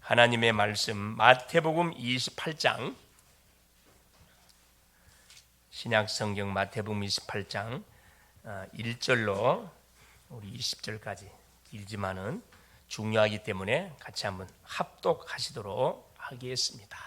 하나님의 말씀 마태복음 28장, 신약성경 마태복음 28장 1절로 우리 20절까지 길지만은 중요하기 때문에 같이 한번 합독하시도록 하겠습니다.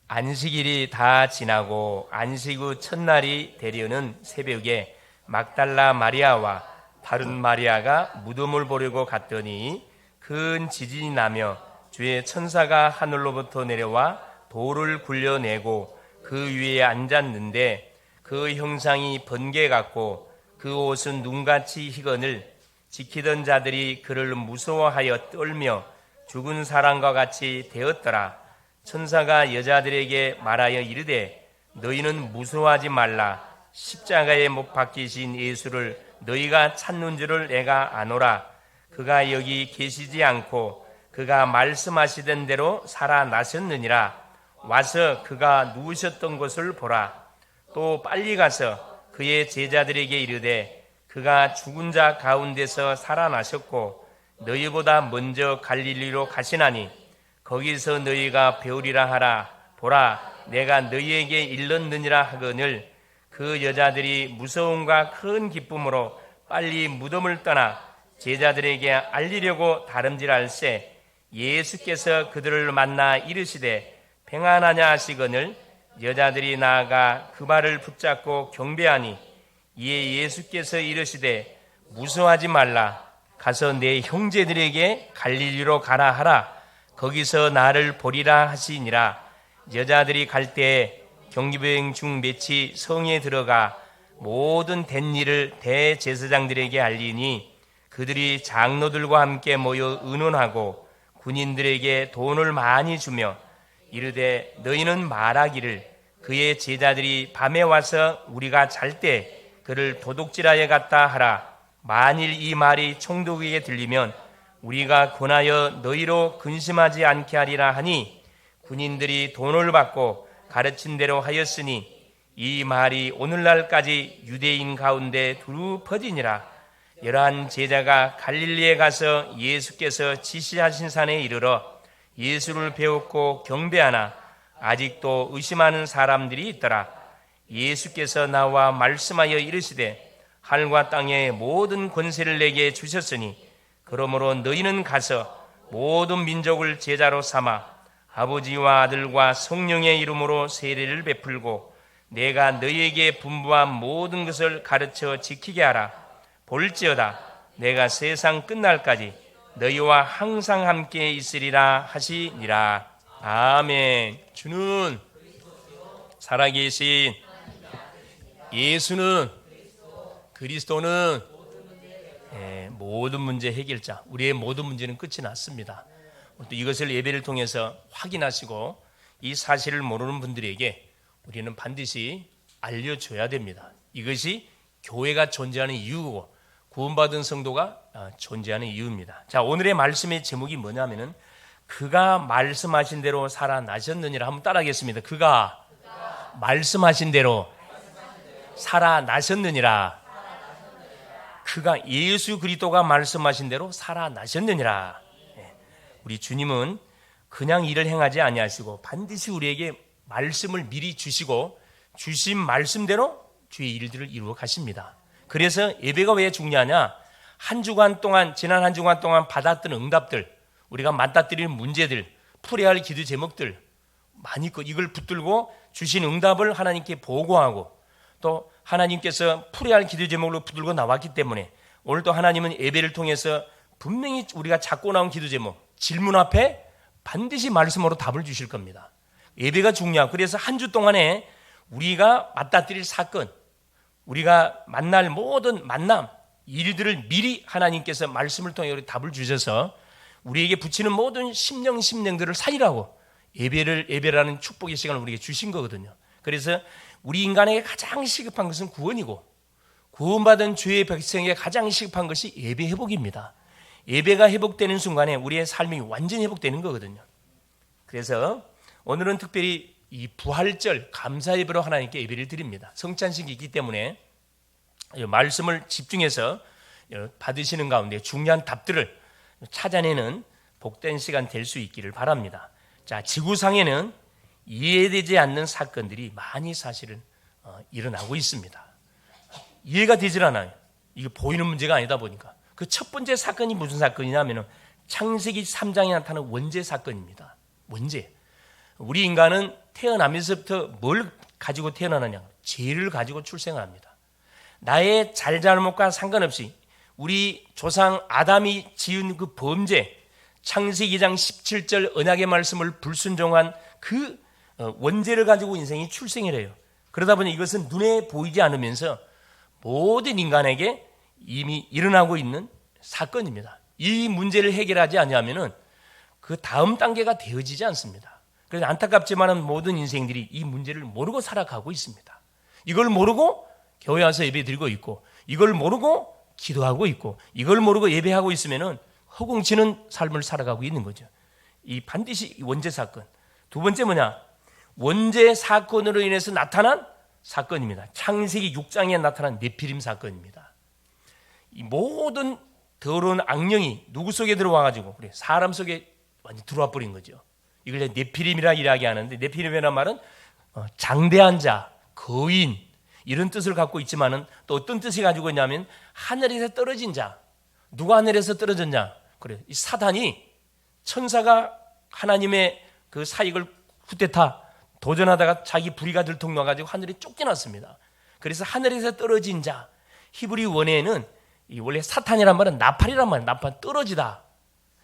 안식일이 다 지나고 안식 후 첫날이 되려는 새벽에 막달라 마리아와 다른 마리아가 무덤을 보려고 갔더니 큰 지진이 나며 주의 천사가 하늘로부터 내려와 돌을 굴려내고 그 위에 앉았는데 그 형상이 번개 같고 그 옷은 눈같이 희건을 지키던 자들이 그를 무서워하여 떨며 죽은 사람과 같이 되었더라. 천사가 여자들에게 말하여 이르되 너희는 무서워하지 말라. 십자가에 못 박히신 예수를 너희가 찾는 줄을 내가 아노라. 그가 여기 계시지 않고 그가 말씀하시던 대로 살아나셨느니라. 와서 그가 누우셨던 곳을 보라. 또 빨리 가서 그의 제자들에게 이르되 그가 죽은 자 가운데서 살아나셨고 너희보다 먼저 갈릴리로 가시나니 거기서 너희가 배우리라 하라. 보라, 내가 너희에게 일렀느니라 하거늘. 그 여자들이 무서움과 큰 기쁨으로 빨리 무덤을 떠나 제자들에게 알리려고 다름질할새 예수께서 그들을 만나 이르시되 평안하냐 하시거늘. 여자들이 나아가 그 발을 붙잡고 경배하니 이에 예수께서 이르시되 무서워하지 말라. 가서 내 형제들에게 갈릴리로 가라 하라. 거기서 나를 보리라 하시니라. 여자들이 갈 때에 경비병 중 몇이 성에 들어가 모든 된 일을 대제사장들에게 알리니 그들이 장로들과 함께 모여 의논하고 군인들에게 돈을 많이 주며 이르되 너희는 말하기를 그의 제자들이 밤에 와서 우리가 잘 때 그를 도둑질하여 갔다 하라. 만일 이 말이 총독에게 들리면 우리가 권하여 너희로 근심하지 않게 하리라 하니 군인들이 돈을 받고 가르친 대로 하였으니 이 말이 오늘날까지 유대인 가운데 두루 퍼지니라. 11 제자가 갈릴리에 가서 예수께서 지시하신 산에 이르러 예수를 배웠고 경배하나 아직도 의심하는 사람들이 있더라. 예수께서 나와 말씀하여 이르시되 하늘과 땅의 모든 권세를 내게 주셨으니 그러므로 너희는 가서 모든 민족을 제자로 삼아 아버지와 아들과 성령의 이름으로 세례를 베풀고 내가 너희에게 분부한 모든 것을 가르쳐 지키게 하라. 볼지어다 내가 세상 끝날까지 너희와 항상 함께 있으리라 하시니라. 아멘. 주는 살아계신 예수는 그리스도는 모든 문제 해결자. 우리의 모든 문제는 끝이 났습니다. 또 이것을 예배를 통해서 확인하시고 이 사실을 모르는 분들에게 우리는 반드시 알려줘야 됩니다. 이것이 교회가 존재하는 이유고 구원받은 성도가 존재하는 이유입니다. 자, 오늘의 말씀의 제목이 뭐냐면은 그가 말씀하신 대로 살아나셨느니라. 한번 따라하겠습니다. 그가 말씀하신 대로 살아나셨느니라. 그가 예수 그리스도가 말씀하신 대로 살아나셨느니라. 우리 주님은 그냥 일을 행하지 아니하시고 반드시 우리에게 말씀을 미리 주시고 주신 말씀대로 주의 일들을 이루어 가십니다. 그래서 예배가 왜 중요하냐? 한 주간 동안, 지난 한 주간 동안 받았던 응답들, 우리가 맞닥뜨리는 문제들, 풀어야 할 기도 제목들 많이 있고 이걸 붙들고 주신 응답을 하나님께 보고하고 또 하나님께서 풀어야 할 기도 제목으로 붙들고 나왔기 때문에 오늘도 하나님은 예배를 통해서 분명히 우리가 찾고 나온 기도 제목, 질문 앞에 반드시 말씀으로 답을 주실 겁니다. 예배가 중요하고 그래서 한 주 동안에 우리가 맞닥뜨릴 사건, 우리가 만날 모든 만남, 일들을 미리 하나님께서 말씀을 통해 답을 주셔서 우리에게 붙이는 모든 심령들을 살리라고 예배라는 축복의 시간을 우리에게 주신 거거든요. 그래서 우리 인간에게 가장 시급한 것은 구원이고 구원받은 주의 백성에게 가장 시급한 것이 예배 회복입니다. 예배가 회복되는 순간에 우리의 삶이 완전히 회복되는 거거든요. 그래서 오늘은 특별히 이 부활절 감사 예배로 하나님께 예배를 드립니다. 성찬식이 있기 때문에 말씀을 집중해서 받으시는 가운데 중요한 답들을 찾아내는 복된 시간 될 수 있기를 바랍니다. 자, 지구상에는 이해되지 않는 사건들이 많이 사실은 일어나고 있습니다. 이해가 되질 않아요. 이게 보이는 문제가 아니다 보니까. 그 첫 번째 사건이 무슨 사건이냐면은 창세기 3장에 나타나는 원죄 사건입니다. 원죄. 우리 인간은 태어나면서부터 뭘 가지고 태어나느냐? 죄를 가지고 출생을 합니다. 나의 잘잘못과 상관없이 우리 조상 아담이 지은 그 범죄, 창세기 2장 17절 언약의 말씀을 불순종한 그 원죄를 가지고 인생이 출생을 해요. 그러다 보니 이것은 눈에 보이지 않으면서 모든 인간에게 이미 일어나고 있는 사건입니다. 이 문제를 해결하지 않으면은 그 다음 단계가 되어지지 않습니다. 그래서 안타깝지만은 모든 인생들이 이 문제를 모르고 살아가고 있습니다. 이걸 모르고 교회 와서 예배 드리고 있고, 이걸 모르고 기도하고 있고, 이걸 모르고 예배하고 있으면은 허공치는 삶을 살아가고 있는 거죠. 이 반드시 원죄 사건. 두 번째 뭐냐? 원죄 사건으로 인해서 나타난 사건입니다. 창세기 6장에 나타난 네피림 사건입니다. 이 모든 더러운 악령이 누구 속에 들어와가지고 사람 속에 완전 들어와 버린 거죠. 이걸 네피림이라 이야기하는데, 네피림이라는 말은 장대한 자, 거인 이런 뜻을 갖고 있지만은 또 어떤 뜻이 가지고 있냐면 하늘에서 떨어진 자. 누가 하늘에서 떨어졌냐? 그래, 이 사단이 천사가 하나님의 그 사익을 후퇴타 도전하다가 자기 불의가 들통나가지고 하늘에 쫓겨났습니다. 그래서 하늘에서 떨어진 자. 히브리 원어에는 원래 사탄이란 말은 나팔이란 말이에요. 나팔, 떨어지다.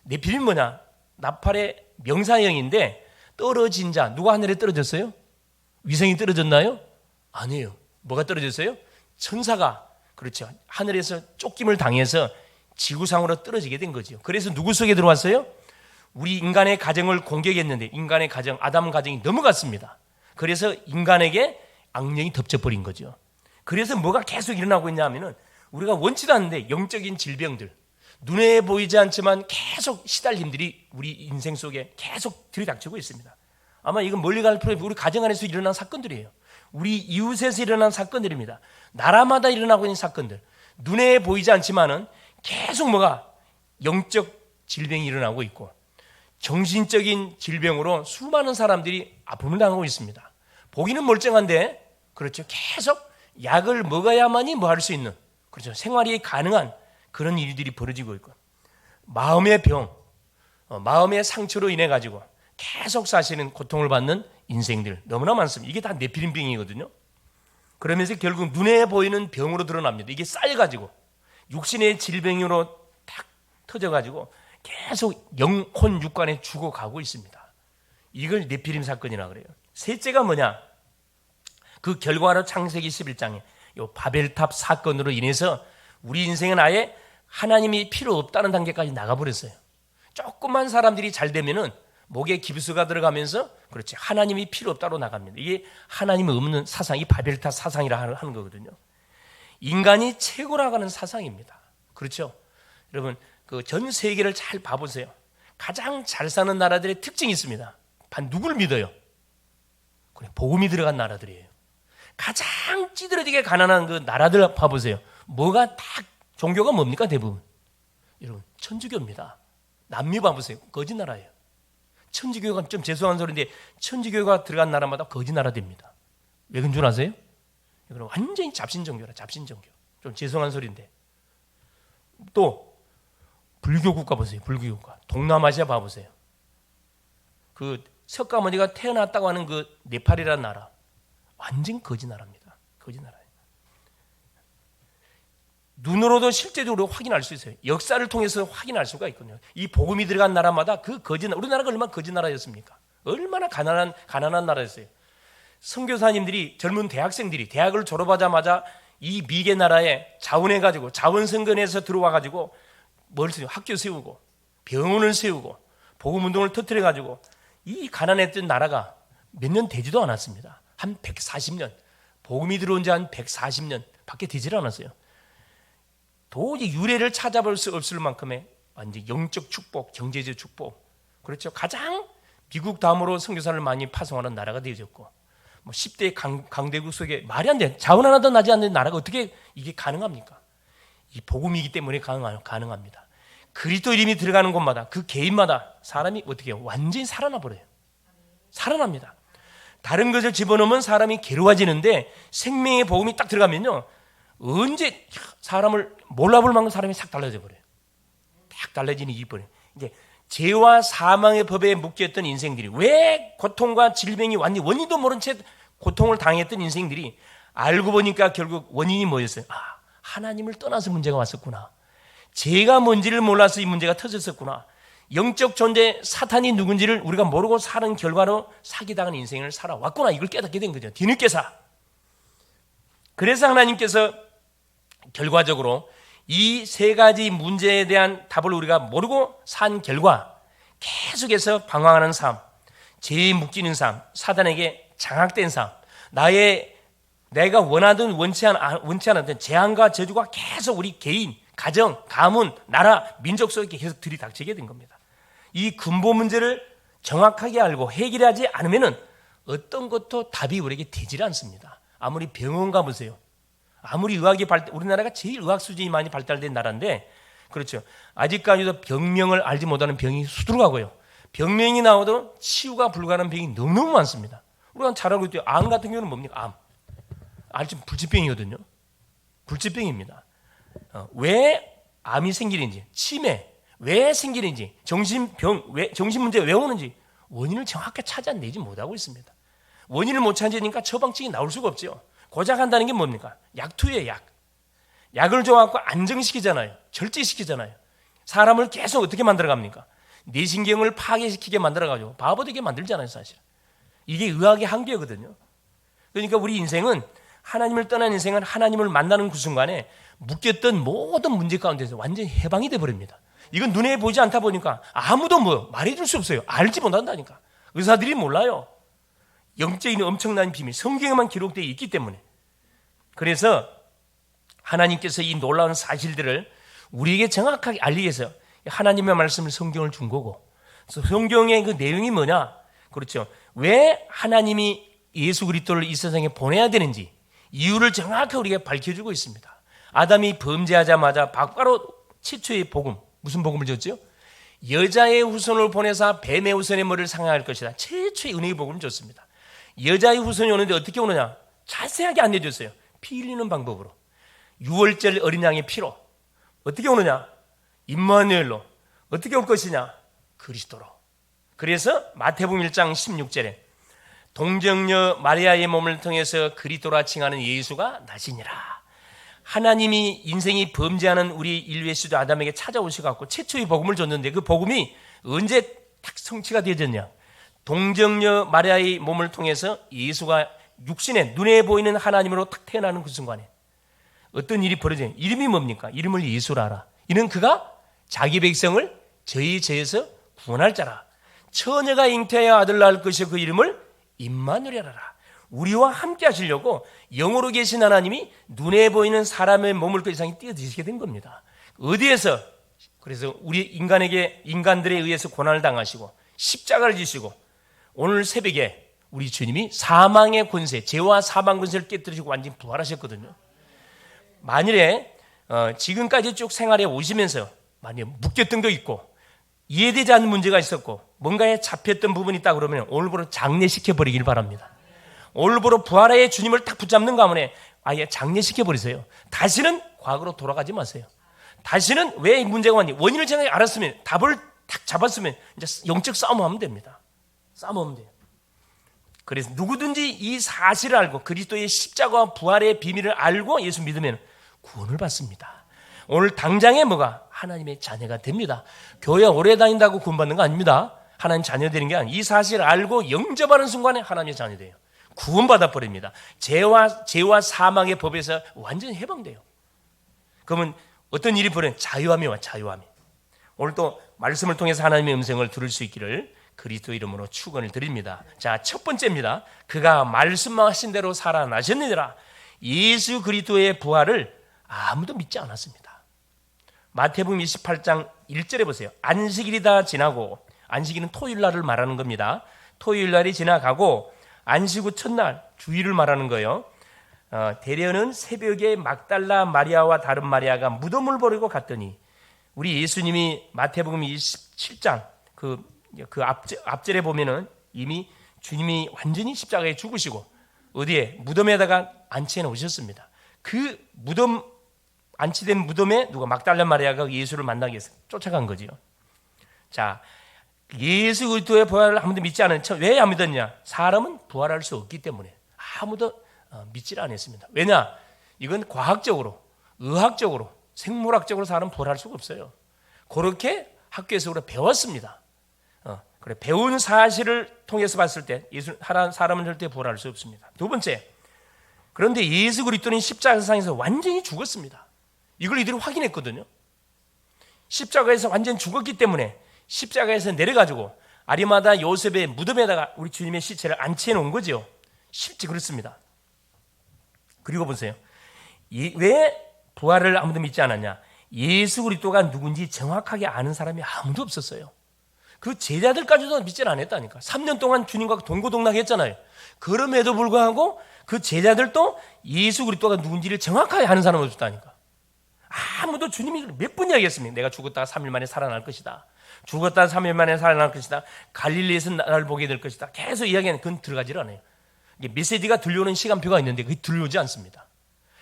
네피림 뭐냐? 나팔의 명사형인데 떨어진 자. 누가 하늘에 떨어졌어요? 위성이 떨어졌나요? 아니에요. 뭐가 떨어졌어요? 천사가, 그렇죠, 하늘에서 쫓김을 당해서 지구상으로 떨어지게 된 거죠. 그래서 누구 속에 들어왔어요? 우리 인간의 가정을 공격했는데 인간의 가정, 아담 가정이 넘어갔습니다. 그래서 인간에게 악령이 덮쳐버린 거죠. 그래서 뭐가 계속 일어나고 있냐면은 우리가 원치도 않는데 영적인 질병들, 눈에 보이지 않지만 계속 시달림들이 우리 인생 속에 계속 들이닥치고 있습니다. 아마 이건 멀리 갈 필요 없고 우리 가정 안에서 일어난 사건들이에요. 우리 이웃에서 일어난 사건들입니다. 나라마다 일어나고 있는 사건들. 눈에 보이지 않지만은 계속 뭐가 영적 질병이 일어나고 있고 정신적인 질병으로 수많은 사람들이 아픔을 당하고 있습니다. 보기는 멀쩡한데, 그렇죠, 계속 약을 먹어야만이 뭐 할 수 있는, 그렇죠, 생활이 가능한 그런 일들이 벌어지고 있고, 마음의 병, 마음의 상처로 인해 가지고 계속 사시는 고통을 받는 인생들 너무나 많습니다. 이게 다 네피림 병이거든요. 그러면서 결국 눈에 보이는 병으로 드러납니다. 이게 쌓여가지고 육신의 질병으로 탁 터져가지고 계속 영혼 육관에 죽어가고 있습니다. 이걸 네피림 사건이라 그래요. 셋째가 뭐냐? 그 결과로 창세기 11장에 이 바벨탑 사건으로 인해서 우리 인생은 아예 하나님이 필요 없다는 단계까지 나가버렸어요. 조그만 사람들이 잘 되면은 목에 기부스가 들어가면서, 그렇지, 하나님이 필요 없다로 나갑니다. 이게 하나님이 없는 사상, 이 바벨탑 사상이라 하는 거거든요. 인간이 최고라고 하는 사상입니다. 그렇죠? 여러분, 그 전 세계를 잘 봐보세요. 가장 잘 사는 나라들의 특징이 있습니다. 누굴 믿어요? 그래, 복음이 들어간 나라들이에요. 가장 찌들어지게 가난한 그 나라들 봐보세요. 뭐가 딱 종교가 뭡니까? 대부분 여러분, 천주교입니다. 남미 봐보세요. 거짓 나라예요. 천주교가, 좀 죄송한 소리인데 천주교가 들어간 나라마다 거짓 나라 됩니다. 왜 그런 줄 아세요? 이건 완전히 잡신종교라. 잡신종교. 좀 죄송한 소리인데. 또 불교 국가 보세요. 불교 국가. 동남아시아 봐보세요. 그 석가모니가 태어났다고 하는 그 네팔이라는 나라, 완전 거짓 나라입니다. 거짓 나라예요. 눈으로도 실제적으로 확인할 수 있어요. 역사를 통해서 확인할 수가 있거든요. 이 복음이 들어간 나라마다 그 거짓, 우리나라가 얼마나 거짓 나라였습니까? 얼마나 가난한 나라였어요. 선교사님들이, 젊은 대학생들이 대학을 졸업하자마자 이 미개 나라에 자원해가지고, 자원선거에서 들어와가지고 뭘 세우고, 학교 세우고 병원을 세우고 복음운동을 터뜨려가지고 이 가난했던 나라가 몇 년 되지도 않았습니다. 한 140년, 복음이 들어온 지 한 140년 밖에 되질 않았어요. 도저히 유래를 찾아볼 수 없을 만큼의 완전 영적 축복, 경제적 축복, 그렇죠, 가장 미국 다음으로 선교사를 많이 파송하는 나라가 되어졌고, 뭐 10대 강대국 속에 말이 안 돼, 자원 하나도 나지 않는 나라가 어떻게 이게 가능합니까? 이 복음이기 때문에 가능합니다. 그리스도 이름이 들어가는 곳마다 그 개인마다 사람이 어떻게 해요? 완전히 살아나 버려요. 살아납니다. 다른 것을 집어넣으면 사람이 괴로워지는데 생명의 복음이 딱 들어가면요, 언제 사람을 몰라볼 만큼 사람이 싹 달라져 버려요. 딱 달라지는 이 버려요. 이제 죄와 사망의 법에 묶였던 인생들이, 왜 고통과 질병이 완전히 원인도 모른 채 고통을 당했던 인생들이 알고 보니까 결국 원인이 뭐였어요? 하나님을 떠나서 문제가 왔었구나. 죄가 뭔지를 몰라서 이 문제가 터졌었구나. 영적 존재 사탄이 누군지를 우리가 모르고 사는 결과로 사기당한 인생을 살아왔구나. 이걸 깨닫게 된 거죠. 뒤늦게서. 그래서 하나님께서 결과적으로 이 세 가지 문제에 대한 답을 우리가 모르고 산 결과 계속해서 방황하는 삶, 죄에 묶이는 삶, 사단에게 장악된 삶, 내가 원하든 원치 않았던 재앙과 저주가 계속 우리 개인, 가정, 가문, 나라, 민족 속에 계속 들이닥치게 된 겁니다. 이 근본 문제를 정확하게 알고 해결하지 않으면 어떤 것도 답이 우리에게 되질 않습니다. 아무리 병원 가보세요. 아무리 우리나라가 제일 의학 수준이 많이 발달된 나라인데, 그렇죠. 아직까지도 병명을 알지 못하는 병이 수두룩하고요. 병명이 나와도 치유가 불가능한 병이 너무너무 많습니다. 우리가 잘 알고 있죠. 암 같은 경우는 뭡니까? 지금 불치병이거든요. 불치병입니다. 왜 암이 생기는지, 치매 왜 생기는지, 정신 문제 왜 오는지 원인을 정확하게 찾아내지 못하고 있습니다. 원인을 못 찾으니까 처방책이 나올 수가 없죠. 고작 한다는 게 뭡니까? 약투예요. 약을 줘갖고 안정시키잖아요. 절제시키잖아요. 사람을 계속 어떻게 만들어갑니까? 뇌신경을 파괴시키게 만들어가지고 바보 되게 만들잖아요. 사실 이게 의학의 한계거든요. 그러니까 우리 인생은, 하나님을 떠난 인생은 하나님을 만나는 그 순간에 묶였던 모든 문제 가운데서 완전히 해방이 돼버립니다. 이건 눈에 보이지 않다 보니까 아무도 말해줄 수 없어요. 알지 못한다니까. 의사들이 몰라요. 영적인 엄청난 비밀, 성경에만 기록되어 있기 때문에. 그래서 하나님께서 이 놀라운 사실들을 우리에게 정확하게 알리기 위해서 하나님의 말씀을, 성경을 준 거고, 성경의 그 내용이 뭐냐? 그렇죠. 왜 하나님이 예수 그리스도를 이 세상에 보내야 되는지 이유를 정확하게 우리에게 밝혀주고 있습니다. 아담이 범죄하자마자 바로 최초의 복음, 무슨 복음을 줬죠? 여자의 후손을 보내사 뱀의 후손의 머리를 상하할 것이다. 최초의 은혜의 복음을 줬습니다. 여자의 후손이 오는데 어떻게 오느냐? 자세하게 안내해줬어요. 피 흘리는 방법으로. 6월절 어린 양의 피로. 어떻게 오느냐? 임마누엘로. 어떻게 올 것이냐? 그리스도로. 그래서 마태복음 1장 16절에 동정녀 마리아의 몸을 통해서 그리스도라 칭하는 예수가 나시니라. 하나님이 인생이 범죄하는 우리 인류의 수도 아담에게 찾아오셔갖고 최초의 복음을 줬는데, 그 복음이 언제 딱 성취가 되어졌냐? 동정녀 마리아의 몸을 통해서 예수가 육신에 눈에 보이는 하나님으로 탁 태어나는 그 순간에 어떤 일이 벌어져요? 이름이 뭡니까? 이름을 예수라 하라. 이는 그가 자기 백성을 저희 죄에서 구원할 자라. 처녀가 잉태하여 아들 낳을 것이요 그 이름을 임마누엘이라 하라. 우리와 함께 하시려고 영으로 계신 하나님이 눈에 보이는 사람의 몸을 그 이상이 띄어드시게 된 겁니다. 어디에서? 그래서 우리 인간들에 의해서 고난을 당하시고 십자가를 지시고, 오늘 새벽에 우리 주님이 사망의 권세, 죄와 사망 권세를 깨뜨리시고 완전히 부활하셨거든요. 만일에 지금까지 쭉 생활해 오시면서 만약에 묶였던 거 있고 이해되지 않는 문제가 있었고 뭔가에 잡혔던 부분이 있다 그러면 오늘부로 장례시켜 버리길 바랍니다. 오늘부로 부활의 주님을 딱 붙잡는 가문에 아예 장례시켜 버리세요. 다시는 과거로 돌아가지 마세요. 다시는 왜 문제가 왔니? 원인을 정확히 알았으면, 답을 딱 잡았으면 이제 영적 싸움하면 됩니다. 싸움하면 돼요. 그래서 누구든지 이 사실을 알고 그리스도의 십자가와 부활의 비밀을 알고 예수 믿으면 구원을 받습니다. 오늘 당장에 뭐가? 하나님의 자녀가 됩니다. 교회 오래 다닌다고 구원받는 거 아닙니다. 하나님 자녀 되는 게 아니에요. 이 사실을 알고 영접하는 순간에 하나님의 자녀 돼요. 구원받아 버립니다. 죄와 사망의 법에서 완전히 해방돼요. 그러면 어떤 일이 벌어요? 자유함이 와, 자유함이. 오늘 또 말씀을 통해서 하나님의 음성을 들을 수 있기를 그리스도 이름으로 축원을 드립니다. 자, 첫 번째입니다. 그가 말씀하신 대로 살아나셨느니라. 예수 그리스도의 부활을 아무도 믿지 않았습니다. 마태복음 28장 1절에 보세요. 안식일이 다 지나고, 안식일은 토요일날을 말하는 겁니다. 토요일날이 지나가고 안식 후 첫날, 주일을 말하는 거예요. 대려는 새벽에 막달라 마리아와 다른 마리아가 무덤을 버리고 갔더니, 우리 예수님이 마태복음 27장 그 앞절에 보면은 이미 주님이 완전히 십자가에 죽으시고 어디에 무덤에다가 안치해 놓으셨습니다. 그 무덤 안치된 무덤에 누가 막달라 마리아가 예수를 만나기 위해서 쫓아간 거지요. 자, 예수 그리스도의 부활을 아무도 믿지 않은 왜 안 믿었냐? 사람은 부활할 수 없기 때문에 아무도 믿지를 않았습니다. 왜냐? 이건 과학적으로, 의학적으로, 생물학적으로 사람은 부활할 수가 없어요. 그렇게 학교에서 우리가 배웠습니다. 그래, 배운 사실을 통해서 봤을 때 사람은 절대 부활할 수 없습니다. 두 번째, 그런데 예수 그리스도는 십자가상에서 완전히 죽었습니다. 이걸 이들이 확인했거든요. 십자가에서 완전히 죽었기 때문에 십자가에서 내려가지고 아리마다 요셉의 무덤에다가 우리 주님의 시체를 안치해 놓은 거죠. 실제 그렇습니다. 그리고 보세요. 왜 부활을 아무도 믿지 않았냐? 예수 그리스도가 누군지 정확하게 아는 사람이 아무도 없었어요. 그 제자들까지도 믿지를 않았다니까. 3년 동안 주님과 동고동락했잖아요. 그럼에도 불구하고 그 제자들도 예수 그리스도가 누군지를 정확하게 아는 사람은 없었다니까. 아무도 주님이 몇 번 이야기했습니까? 내가 죽었다가 3일 만에 살아날 것이다. 죽었다가 3일 만에 살아날 것이다. 갈릴리에서 나를 보게 될 것이다. 계속 이야기하는 그건 들어가지를 않아요. 메시지가 들려오는 시간표가 있는데 그게 들려오지 않습니다.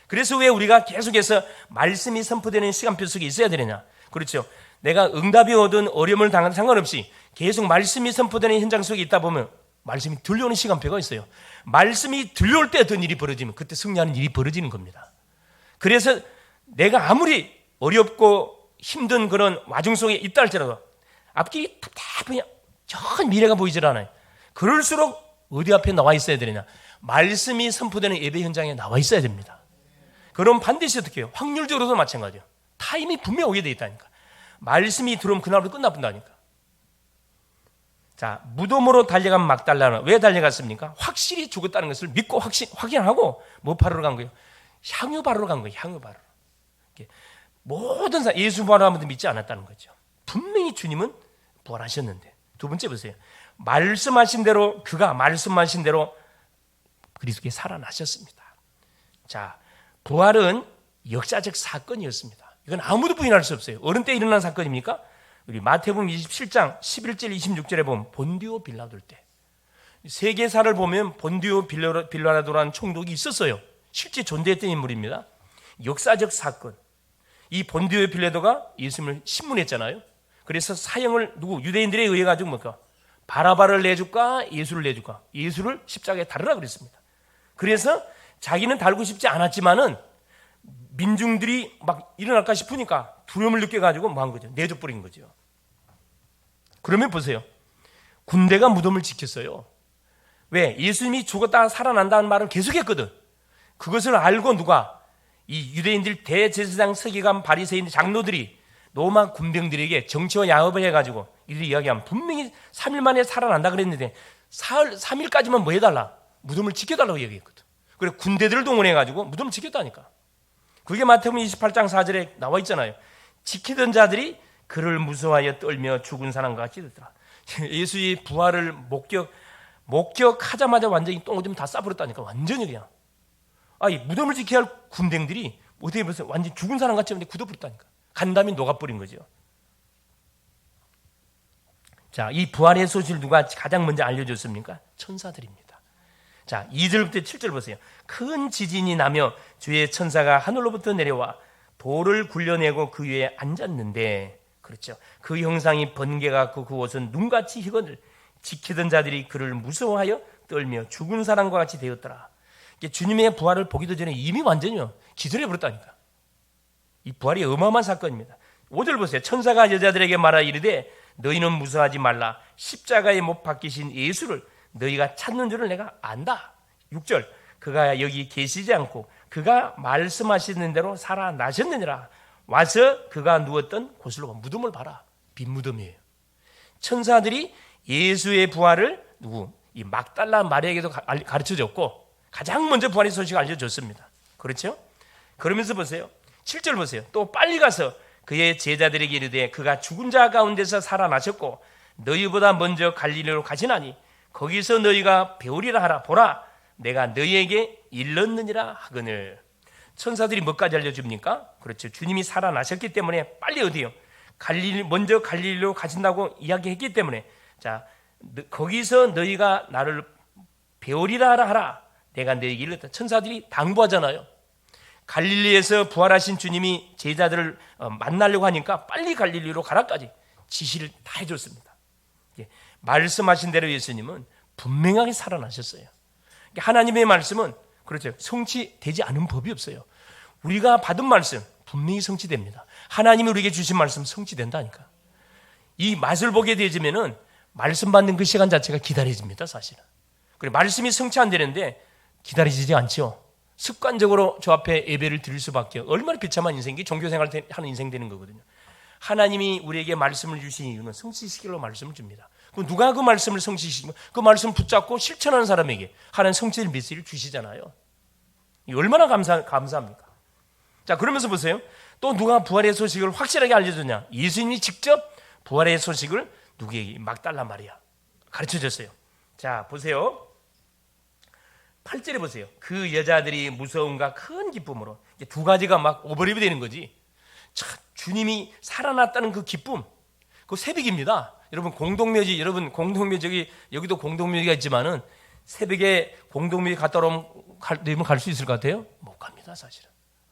그래서 왜 우리가 계속해서 말씀이 선포되는 시간표 속에 있어야 되느냐? 그렇죠. 내가 응답이 오든 어려움을 당하든 상관없이 계속 말씀이 선포되는 현장 속에 있다 보면 말씀이 들려오는 시간표가 있어요. 말씀이 들려올 때 어떤 일이 벌어지면 그때 승리하는 일이 벌어지는 겁니다. 그래서 내가 아무리 어렵고 힘든 그런 와중 속에 있다 할지라도 앞길이 답답하냐 저 미래가 보이질 않아요. 그럴수록 어디 앞에 나와 있어야 되느냐? 말씀이 선포되는 예배 현장에 나와 있어야 됩니다. 그럼 반드시 어떻게 해요? 확률적으로도 마찬가지예요. 타임이 분명히 오게 돼 있다니까. 말씀이 들어오면 그날부터 끝나본다니까. 자, 무덤으로 달려간 막달라는 왜 달려갔습니까? 확실히 죽었다는 것을 믿고 확인하고 뭐 바르러 간 거예요? 향유 바르러 간 거예요. 향유 바르러. 모든 사람 예수 부활을 아무도 믿지 않았다는 거죠. 분명히 주님은 부활하셨는데. 두 번째 보세요. 말씀하신 대로 그가 말씀하신 대로 그리스도께 살아나셨습니다. 자, 부활은 역사적 사건이었습니다. 이건 아무도 부인할 수 없어요. 어느 때 일어난 사건입니까? 우리 마태복음 27장 11절 26절에 보면 본디오 빌라도일 때. 세계사를 보면 본디오 빌라도라는 총독이 있었어요. 실제 존재했던 인물입니다. 역사적 사건. 이 본디오 빌라도가 예수님을 신문했잖아요. 그래서 사형을 유대인들에 의해 가지고 뭡니까? 바라바를 내줄까? 예수를 내줄까? 예수를 십자가에 달으라 그랬습니다. 그래서 자기는 달고 싶지 않았지만은 민중들이 막 일어날까 싶으니까 두려움을 느껴가지고 뭐 한 거죠? 내줘버린 거죠. 그러면 보세요. 군대가 무덤을 지켰어요. 왜? 예수님이 죽었다 살아난다는 말을 계속했거든. 그것을 알고 누가? 이 유대인들 대제사장 서기관 바리새인 장로들이 로마 군병들에게 정치와 야합을 해가지고 이들이 이야기하면 분명히 3일 만에 살아난다 그랬는데 3일까지만 뭐 해달라? 무덤을 지켜달라고 얘기했거든. 그래 군대들을 동원해가지고 무덤을 지켰다니까. 그게 마태복음 28장 4절에 나와 있잖아요. 지키던 자들이 그를 무서워하여 떨며 죽은 사람과 같이 됐더라. 예수의 부활을 목격하자마자 완전히 똥오줌 다 싸버렸다니까. 완전히 그냥. 무덤을 지켜야 할 군대들이 어떻게 보세요? 완전히 죽은 사람 같이 굳어버렸다니까. 간담이 녹아버린 거죠. 자, 이 부활의 소식을 누가 가장 먼저 알려줬습니까? 천사들입니다. 자, 2절부터 7절 보세요. 큰 지진이 나며 주의 천사가 하늘로부터 내려와 돌을 굴려내고 그 위에 앉았는데, 그렇죠. 그 형상이 번개같고 그 옷은 눈같이 희거늘 지키던 자들이 그를 무서워하여 떨며 죽은 사람과 같이 되었더라. 주님의 부활을 보기도 전에 이미 완전히요 기절해버렸다니까. 이 부활이 어마어마한 사건입니다. 5절 보세요. 천사가 여자들에게 말하 이르되 너희는 무서워하지 말라. 십자가에 못 박히신 예수를 너희가 찾는 줄을 내가 안다. 6절 그가 여기 계시지 않고 그가 말씀하시는 대로 살아나셨느니라. 와서 그가 누웠던 곳으로 무덤을 봐라. 빈 무덤이에요. 천사들이 예수의 부활을 이 막달라 마리아에게도 가르쳐줬고 가장 먼저 부활의 소식을 알려줬습니다. 그렇죠? 그러면서 보세요. 7절 보세요. 또 빨리 가서 그의 제자들에게 이르되 그가 죽은 자 가운데서 살아나셨고 너희보다 먼저 갈릴리로 가시나니 거기서 너희가 배우리라 하라. 보라 내가 너희에게 일렀느니라 하거늘. 천사들이 뭐까지 알려줍니까? 그렇죠. 주님이 살아나셨기 때문에 빨리 어디요? 먼저 갈릴리로 가신다고 이야기했기 때문에, 자, 거기서 너희가 나를 배우리라 하라. 내가 너희에게 일렀다. 천사들이 당부하잖아요. 갈릴리에서 부활하신 주님이 제자들을 만나려고 하니까 빨리 갈릴리로 가라까지 지시를 다 해줬습니다. 말씀하신 대로 예수님은 분명하게 살아나셨어요. 하나님의 말씀은 그렇죠. 성취되지 않은 법이 없어요. 우리가 받은 말씀 분명히 성취됩니다. 하나님이 우리에게 주신 말씀 성취된다니까. 이 맛을 보게 되지면은 말씀 받는 그 시간 자체가 기다려집니다, 사실은. 그리고 말씀이 성취 안 되는데 기다려지지 않죠. 습관적으로 저 앞에 예배를 드릴 수밖에, 얼마나 비참한 인생이 종교생활 하는 인생 되는 거거든요. 하나님이 우리에게 말씀을 주신 이유는 성취시키려고 말씀을 줍니다. 누가 그 말씀을 성취시키고 그 말씀을 붙잡고 실천하는 사람에게 하나님 성취의 메시지를 주시잖아요. 얼마나 감사합니까? 자, 그러면서 보세요. 또 누가 부활의 소식을 확실하게 알려줬냐? 예수님이 직접 부활의 소식을 누구에게? 막달라 마리아 가르쳐줬어요. 자, 보세요. 8절에 보세요. 그 여자들이 무서움과 큰 기쁨으로, 두 가지가 막 오버랩이 되는 거지. 참, 주님이 살아났다는 그 기쁨, 그 새벽입니다. 여러분 공동묘지, 여기도 공동묘지가 있지만은 새벽에 공동묘지 갔다 오면 갈 수 있을 것 같아요? 못 갑니다, 사실은.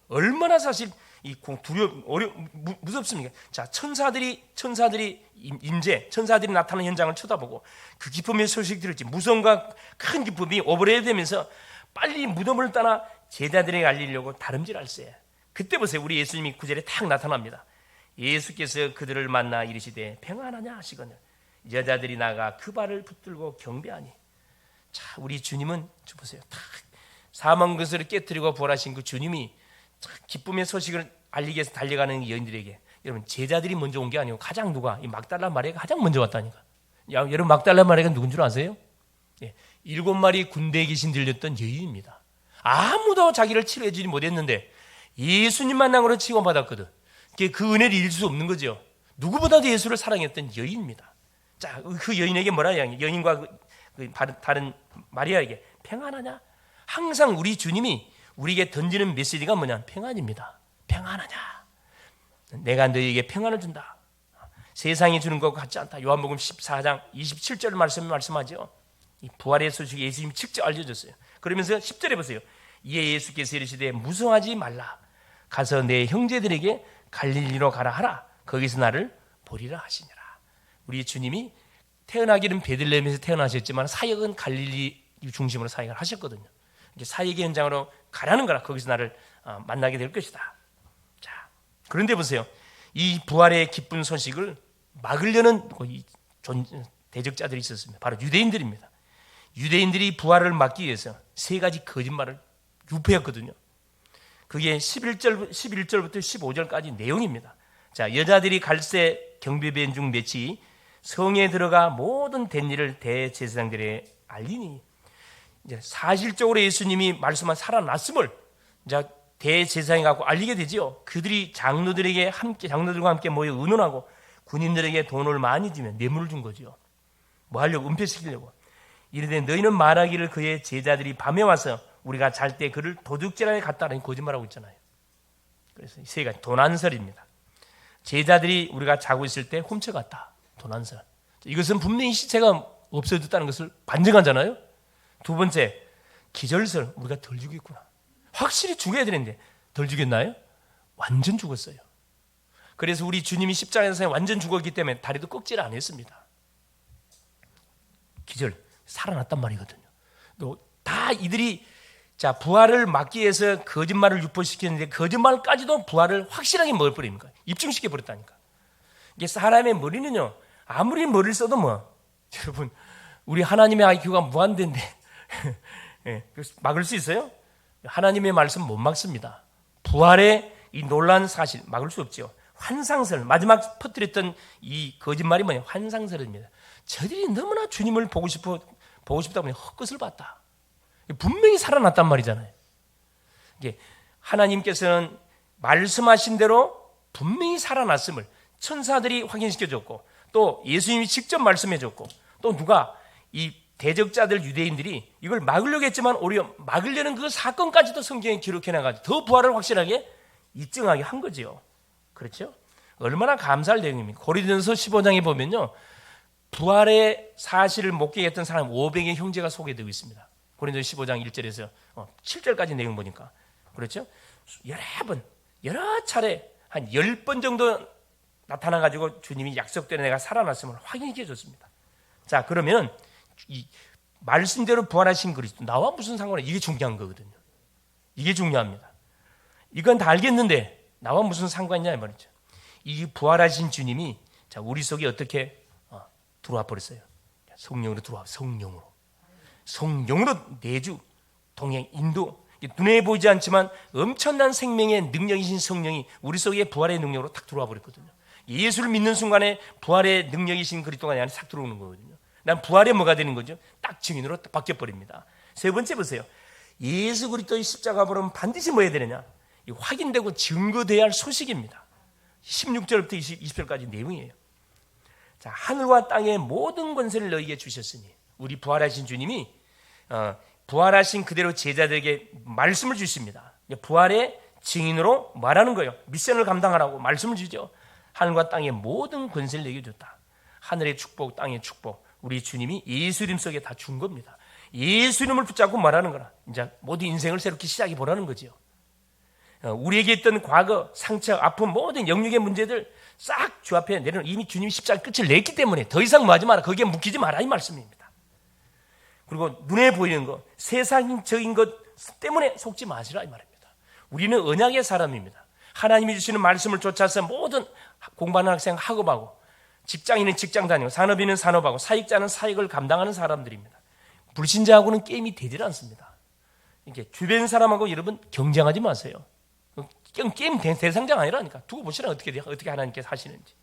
얼마나 사실 무섭습니까? 자, 천사들이 나타나는 현장을 쳐다보고 그 기쁨의 소식 들을지 무서움과 큰 기쁨이 오버랩 되면서 빨리 무덤을 떠나 제자들에게 알리려고 다름질할세. 그때 보세요. 우리 예수님이 9절에 탁 나타납니다. 예수께서 그들을 만나 이르시되 평안하냐 하시거늘 여자들이 나가 그 발을 붙들고 경배하니. 자, 우리 주님은 보세요. 탁 사망 것을 깨뜨리고 부활하신 그 주님이 기쁨의 소식을 알리기 위해서 달려가는 여인들에게, 여러분 제자들이 먼저 온 게 아니고 가장 누가? 이 막달라 마리아가 가장 먼저 왔다니까. 여러분 막달라 마리아가 누군 줄 아세요? 7마리 군대에 귀신 들렸던 여인입니다. 아무도 자기를 치료해 주지 못했는데 예수님 만남으로 치유받았거든. 그 은혜를 잃을 수 없는 거죠. 누구보다도 예수를 사랑했던 여인입니다. 자, 그 여인에게 뭐라 해야? 여인과 다른 마리아에게 평안하냐? 항상 우리 주님이 우리에게 던지는 메시지가 뭐냐? 평안입니다. 평안하냐? 내가 너희에게 평안을 준다. 세상이 주는 것과 같지 않다. 요한복음 14장 27절 말씀하죠. 이 부활의 소식이 예수님이 직접 알려줬어요. 그러면서 10절에 보세요. 이에 예수께서 이르시되 무서워하지 말라. 가서 내 형제들에게 갈릴리로 가라 하라. 거기서 나를 보리라 하시니라. 우리 주님이 태어나기는 베들레헴에서 태어나셨지만 사역은 갈릴리 중심으로 사역을 하셨거든요. 사역의 현장으로 가라는 거라. 거기서 나를 만나게 될 것이다. 자, 그런데 보세요. 이 부활의 기쁜 소식을 막으려는 대적자들이 있었습니다. 바로 유대인들입니다. 유대인들이 부활을 막기 위해서 세 가지 거짓말을 유포했거든요. 그게 11절부터 15절까지 내용입니다. 자, 여자들이 갈새 경비변 중 몇이 성에 들어가 모든 된 일을 대제사장들에 알리니, 이제 사실적으로 예수님이 말씀한 살아났음을 이제 대제사장이 갖고 알리게 되지요. 그들이 장로들과 함께 모여 의논하고 군인들에게 돈을 많이 주면 뇌물을 준 거죠. 뭐 하려고? 은폐시키려고. 이르되 너희는 말하기를 그의 제자들이 밤에 와서 우리가 잘 때 그를 도둑질하게 갔다라는 거짓말하고 있잖아요. 그래서 이 세 가지 도난설입니다. 제자들이 우리가 자고 있을 때 훔쳐갔다. 도난설. 이것은 분명히 시체가 없어졌다는 것을 반증하잖아요. 두 번째, 기절설. 우리가 덜 죽였구나. 확실히 죽여야 되는데 덜 죽였나요? 완전 죽었어요. 그래서 우리 주님이 십자가에서 완전 죽었기 때문에 다리도 꺾질 안 했습니다. 기절, 살아났단 말이거든요. 또 다 이들이 자, 부활을 막기 위해서 거짓말을 유포시켰는데 거짓말까지도 부활을 확실하게 먹어버립니까? 입증시켜 버렸다니까. 이게 사람의 머리는요, 아무리 머리를 써도 여러분, 우리 하나님의 IQ가 무한대인데 막을 수 있어요? 하나님의 말씀 못 막습니다. 부활의 이 놀라운 사실 막을 수 없죠. 환상설, 마지막 퍼뜨렸던 이 거짓말이 뭐냐? 환상설입니다. 저들이 너무나 주님을 보고 싶다 보니 헛것을 봤다. 분명히 살아났단 말이잖아요. 이게 하나님께서는 말씀하신 대로 분명히 살아났음을 천사들이 확인시켜줬고, 또 예수님이 직접 말씀해줬고, 또 누가 이 대적자들 유대인들이 이걸 막으려고 했지만 오히려 막으려는 그 사건까지도 성경에 기록해놔가지고 더 부활을 확실하게 입증하게 한 거죠. 그렇죠? 얼마나 감사할 내용입니까? 고린도전서 15장에 보면요, 부활의 사실을 목격했던 사람 500의 형제가 소개되고 있습니다. 고린도전서 15장 1절에서 7절까지 내용 보니까 그렇죠? 여러 차례 한 10번 정도 나타나가지고 주님이 약속대로 내가 살아났음을 확인해 줬습니다. 자, 그러면 이 말씀대로 부활하신 그리스도 나와 무슨 상관이야? 이게 중요한 거거든요. 이게 중요합니다. 이건 다 알겠는데 나와 무슨 상관이냐 이 말이죠. 이 부활하신 주님이 자, 우리 속에 어떻게 들어와 버렸어요. 성령으로 들어와. 성령으로 내주 동행 인도. 눈에 보이지 않지만 엄청난 생명의 능력이신 성령이 우리 속에 부활의 능력으로 탁 들어와 버렸거든요. 예수를 믿는 순간에 부활의 능력이신 그리스도가 내 안에 싹 들어오는 거거든요. 난 부활에 뭐가 되는 거죠? 딱 증인으로 딱 바뀌어 버립니다. 세 번째 보세요. 예수 그리스도의 십자가 보면 반드시 뭐 해야 되느냐? 확인되고 증거돼야 할 소식입니다. 16절부터 20절까지 내용이에요. 자, 하늘과 땅의 모든 권세를 너희에게 주셨으니 우리 부활하신 주님이 부활하신 그대로 제자들에게 말씀을 주십니다. 부활의 증인으로 말하는 거예요. 미션을 감당하라고 말씀을 주죠. 하늘과 땅의 모든 권세를 너희에게 줬다. 하늘의 축복, 땅의 축복, 우리 주님이 예수 이름 속에 다 준 겁니다. 예수 이름을 붙잡고 말하는 거라. 이제 모든 인생을 새롭게 시작해 보라는 거죠. 우리에게 있던 과거, 상처, 아픔, 모든 영육의 문제들 싹 주 앞에 내려놓은 이미 주님이 십자가 끝을 냈기 때문에 더 이상 뭐 하지 마라. 거기에 묶이지 마라 이 말씀입니다. 그리고 눈에 보이는 것, 세상적인 것 때문에 속지 마시라 이 말입니다. 우리는 언약의 사람입니다. 하나님이 주시는 말씀을 쫓아서 모든 공부하는 학생 학업하고 직장인은 직장 다니고 산업인은 산업하고 사익자는 사익을 감당하는 사람들입니다. 불신자하고는 게임이 되질 않습니다. 이게 주변 사람하고 여러분 경쟁하지 마세요. 게임 대상자가 아니라니까. 두고 보시라 어떻게 하나님께서 하시는지.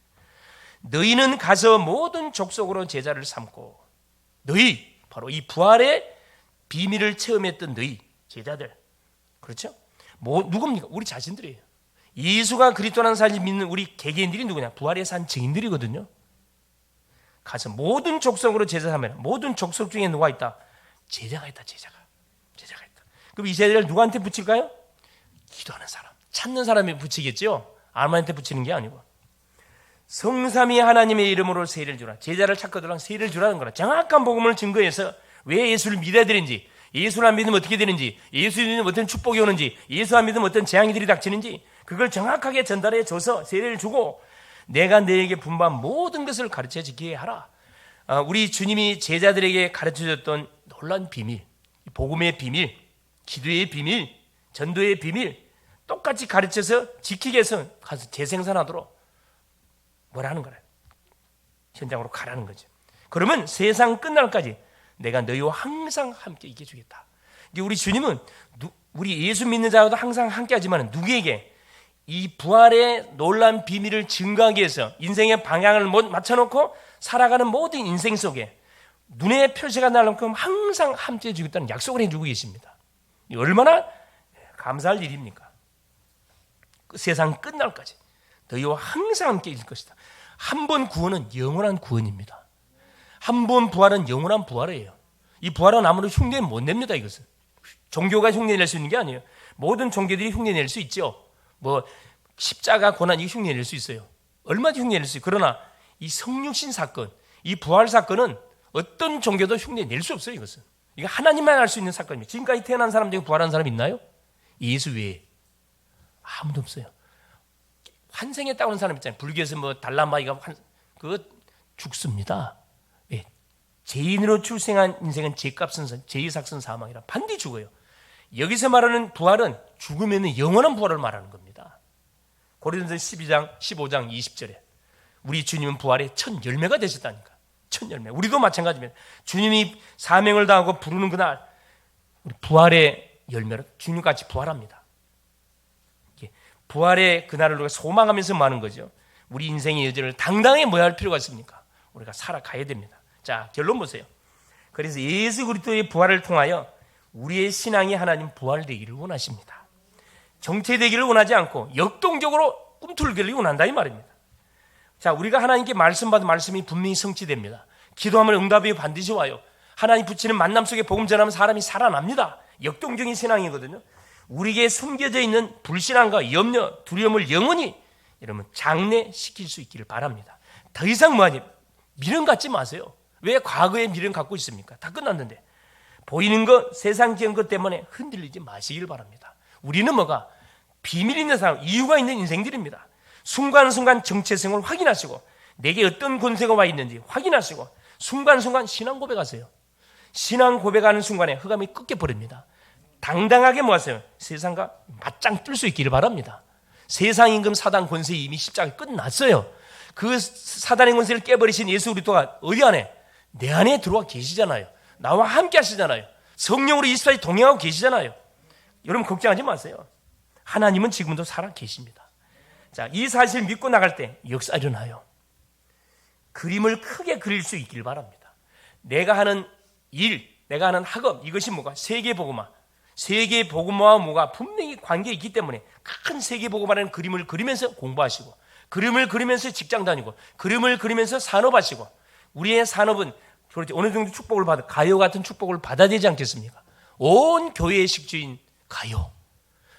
너희는 가서 모든 족속으로 제자를 삼고 너희 바로 이 부활의 비밀을 체험했던 너희 제자들 그렇죠? 누굽니까? 우리 자신들이에요. 예수가 그리스도라는 사실을 믿는 우리 개개인들이 누구냐? 부활의 산 증인들이거든요. 가서 모든 족속으로 제자 삼아라. 모든 족속 중에 누가 있다? 제자가 있다. 제자가 있다. 그럼 이 제자를 누구한테 붙일까요? 기도하는 사람, 찾는 사람이 붙이겠죠. 아무한테 붙이는 게 아니고 성삼위 하나님의 이름으로 세례를 주라. 제자를 찾거든 세례를 주라는 거라. 정확한 복음을 증거해서 왜 예수를 믿어야 되는지, 예수를 안 믿으면 어떻게 되는지, 예수를 믿으면 어떤 축복이 오는지, 예수 안 믿으면 어떤 재앙이들이 닥치는지 그걸 정확하게 전달해 줘서 세례를 주고 내가 너에게 분부한 모든 것을 가르쳐 지키게 하라. 우리 주님이 제자들에게 가르쳐줬던 놀라운 비밀, 복음의 비밀, 기도의 비밀, 전도의 비밀 똑같이 가르쳐서 지키게 해서 가서 재생산하도록 뭐라는 거예요? 현장으로 가라는 거죠. 그러면 세상 끝날까지 내가 너희와 항상 함께 있게 주겠다. 우리 주님은 우리 예수 믿는 자와도 항상 함께 하지만 누구에게 이 부활의 놀라운 비밀을 증거하기 위해서 인생의 방향을 맞춰놓고 살아가는 모든 인생 속에 눈에 표시가 날 만큼 항상 함께 해주겠다는 약속을 해주고 계십니다. 얼마나 감사할 일입니까? 세상 끝날까지 너희와 항상 함께 있을 것이다. 한 번 구원은 영원한 구원입니다. 한 번 부활은 영원한 부활이에요. 이 부활은 아무런 흉내 못 냅니다. 이것은 종교가 흉내낼 수 있는 게 아니에요. 모든 종교들이 흉내낼 수 있죠. 뭐 십자가 고난 이 흉내낼 수 있어요. 얼마든지 흉내낼 수 있어요. 그러나 이 성육신 사건, 이 부활 사건은 어떤 종교도 흉내낼 수 없어요. 이것은 이거 하나님만 알 수 있는 사건입니다. 지금까지 태어난 사람 중에 부활한 사람 있나요? 예수 외에 아무도 없어요. 환생했다고 하는 사람 있잖아요. 불교에서 뭐 달라마이가 그거 죽습니다. 왜? 죄인으로 출생한 인생은 죄값은 죄의삭선 사망이라 반드시 죽어요. 여기서 말하는 부활은 죽으면 영원한 부활을 말하는 겁니다. 고린도전서 12장 15장 20절에 우리 주님은 부활의 첫 열매가 되셨다니까. 첫 열매. 우리도 마찬가지입니다. 주님이 사명을 다하고 부르는 그날 우리 부활의 열매로 주님같이 부활합니다. 부활의 그날을 우리가 소망하면서 많은 거죠. 우리 인생의 여정을 당당히 뭐 할 필요가 있습니까? 우리가 살아가야 됩니다. 자, 결론 보세요. 그래서 예수 그리스도의 부활을 통하여 우리의 신앙이 하나님 부활되기를 원하십니다. 정체되기를 원하지 않고 역동적으로 꿈틀거리기 원한다 이 말입니다. 자, 우리가 하나님께 말씀 받은 말씀이 분명히 성취됩니다. 기도하면 응답이 반드시 와요. 하나님 붙이는 만남 속에 복음 전하면 사람이 살아납니다. 역동적인 신앙이거든요. 우리에게 숨겨져 있는 불신앙과 염려, 두려움을 영원히 여러분 장래시킬 수 있기를 바랍니다. 더 이상 미련 갖지 마세요. 왜 과거에 미련 갖고 있습니까? 다 끝났는데. 보이는 것, 세상적인 것 때문에 흔들리지 마시길 바랍니다. 우리는 비밀 있는 사람, 이유가 있는 인생들입니다. 순간순간 정체성을 확인하시고 내게 어떤 권세가 와 있는지 확인하시고 순간순간 신앙 고백하세요. 신앙 고백하는 순간에 흑암이 꺾여버립니다. 당당하게 하세요? 세상과 맞짱 뜰 수 있기를 바랍니다. 세상 임금 사단 권세 이미 십자가에 끝났어요. 그 사단의 권세를 깨버리신 예수 그리스도가 어디 안에? 내 안에 들어와 계시잖아요. 나와 함께 하시잖아요. 성령으로 24시간 동행하고 계시잖아요. 여러분 걱정하지 마세요. 하나님은 지금도 살아 계십니다. 자, 이 사실을 믿고 나갈 때 역사 일어나요. 그림을 크게 그릴 수 있길 바랍니다. 내가 하는 일, 내가 하는 학업, 이것이 세계복음화. 세계복음화와 뭐가 분명히 관계가 있기 때문에 큰 세계복음화라는 그림을 그리면서 공부하시고, 그림을 그리면서 직장 다니고, 그림을 그리면서 산업하시고, 우리의 산업은 어느 정도 축복을 받아, 가요 같은 축복을 받아야 되지 않겠습니까? 온 교회의 식주인 가요.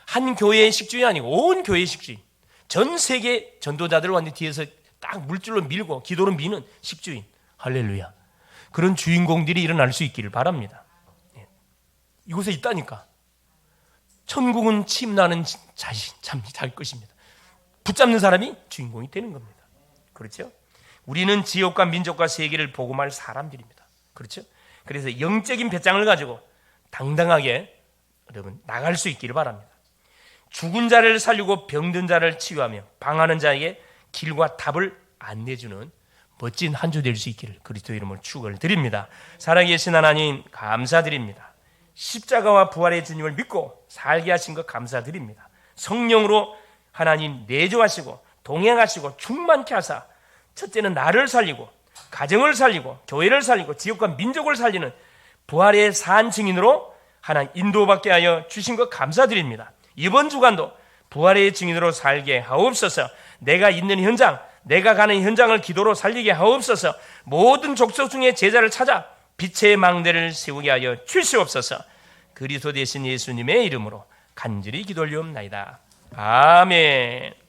한 교회의 식주인이 아니고 온 교회의 식주인. 전 세계 전도자들을 완전히 뒤에서 딱 물질로 밀고 기도로 미는 식주인. 할렐루야. 그런 주인공들이 일어날 수 있기를 바랍니다. 이곳에 있다니까. 천국은 침나는 자신, 자기 것입니다. 붙잡는 사람이 주인공이 되는 겁니다. 그렇죠? 우리는 지역과 민족과 세계를 복음할 사람들입니다. 그렇죠? 그래서 영적인 배짱을 가지고 당당하게 여러분 나갈 수 있기를 바랍니다. 죽은 자를 살리고 병든 자를 치유하며 방하는 자에게 길과 답을 안내주는 멋진 한 주 될 수 있기를 그리스도 이름으로 축원을 드립니다. 살아계신 하나님 감사드립니다. 십자가와 부활의 주님을 믿고 살게 하신 것 감사드립니다. 성령으로 하나님 내조하시고 동행하시고 충만케 하사 첫째는 나를 살리고 가정을 살리고 교회를 살리고 지역과 민족을 살리는 부활의 산 증인으로 하나님 인도받게 하여 주신 것 감사드립니다. 이번 주간도 부활의 증인으로 살게 하옵소서. 내가 있는 현장, 내가 가는 현장을 기도로 살리게 하옵소서. 모든 족속 중에 제자를 찾아 빛의 망대를 세우게 하여 주시옵소서. 그리스도 되신 예수님의 이름으로 간절히 기도 올리옵나이다. 아멘.